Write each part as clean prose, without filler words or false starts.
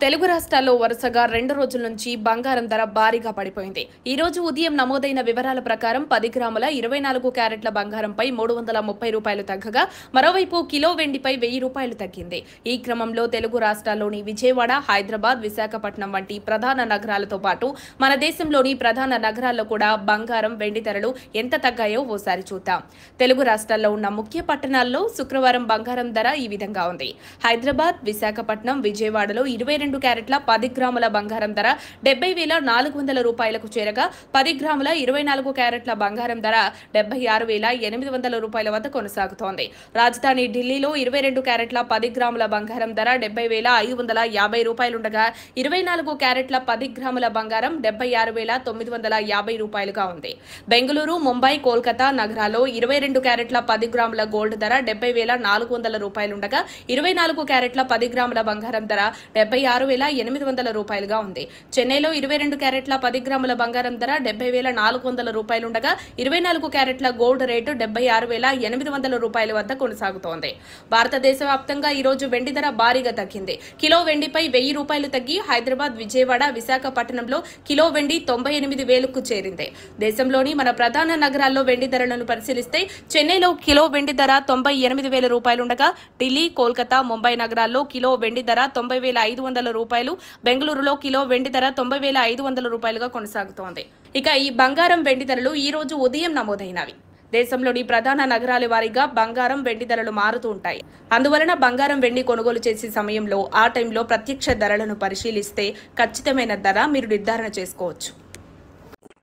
తెలుగు రాష్ట్రాల్లో వరుసగా 2 రోజుల నుంచి బంగారం ధర భారీగా పడిపోయింది. ఈ రోజు ఉదయం నమోదైన వివరాల ప్రకారం 10 గ్రాముల 24 క్యారెట్ల బంగారంపై 330 రూపాయలు తగ్గగా, మరోవైపు కిలో వెండిపై 1000 రూపాయలు తగ్గింది. ఈ క్రమంలో తెలుగు రాష్ట్రాల్లోని విజయవాడ, హైదరాబాద్, విశాఖపట్నం వంటి ప్రధాన నగరాలతో పాటు మన దేశంలోని ప్రధాన నగరాల్లో కూడా బంగారం, వెండి ధరలు ఎంత తగ్గాయో ఓసారి చూద్దాం. తెలుగు రాష్ట్రాల్లో ఉన్న ముఖ్య పట్టణాల్లో శుక్రవారం బంగారం ధర ఈ విధంగా ఉంది. హైదరాబాద్, విశాఖపట్నం, విజయవాడలో 22 క్యారెట్ల 10 గ్రాముల బంగారం ధర 70,400 రూపాయలకు చేరగా, 10 గ్రాముల 24 క్యారెట్ల బంగారం ధర 76,800 రూపాయల వద్ద కొనసాగుతోంది. రాజధాని ఢిల్లీలో 22 క్యారెట్ల 10 గ్రాముల బంగారం ధర 70,550 రూపాయలుండగా, 24 క్యారెట్ల 10 గ్రాముల బంగారం 76,950 రూపాయలుగా ఉంది. బెంగళూరు, ముంబై, కోల్కతా నగరాల్లో 22 క్యారెట్ల 10 గ్రాముల గోల్డ్ ధర 70,400 రూపాయలుండగా, 24 క్యారెట్ల 10 గ్రాముల బంగారం ధర 76,800 రూపాయలుగా ఉంది. చెన్నైలో 22 క్యారెట్ల 10 గ్రాముల బంగారం ధర 70,400 రూపాయలుండగా, 24 క్యారెట్ల గోల్డ్ రేటు 76,800 రూపాయల వద్ద కొనసాగుతోంది. భారతదేశ వ్యాప్తంగా ఈ రోజు వెండి ధర భారీగా తగ్గింది. కిలో వెండిపై 1000 రూపాయలు తగ్గి హైదరాబాద్, విజయవాడ, విశాఖపట్నంలో కిలో వెండి 98,000కు చేరింది. దేశంలోని మన ప్రధాన నగరాల్లో వెండి ధరలను పరిశీలిస్తే చెన్నైలో కిలో వెండి ధర 98,000 రూపాయలుండగా, ఢిల్లీ, కోల్కతా, ముంబై నగరాల్లో కిలో వెండి ధర 90,500 రూపాయలు, బెంగళూరులో కిలో వెండి ధర 90,500 రూపాయలుగా కొనసాగుతోంది. ఇక ఈ బంగారం, వెండి ధరలు ఈ రోజు ఉదయం నమోదైనవి. దేశంలోని ప్రధాన నగరాల వారీగా బంగారం, వెండి ధరలు మారుతూ ఉంటాయి. అందువలన బంగారం, వెండి కొనుగోలు చేసే సమయంలో ఆ టైంలో ప్రత్యక్ష ధరలను పరిశీలిస్తే ఖచ్చితమైన ధర మీరు నిర్ధారణ చేసుకోవచ్చు.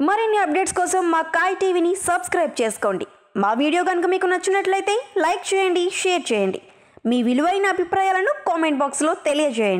మరిన్ని అప్డేట్స్ కోసం మా కాయ్ టీవీని సబ్స్క్రైబ్ చేసుకోండి. మా వీడియో కనుక మీకు నచ్చినట్లయితే లైక్ చేయండి, షేర్ చేయండి. మీ విలువైన అభిప్రాయాలను కామెంట్ బాక్స్లో తెలియజేయండి.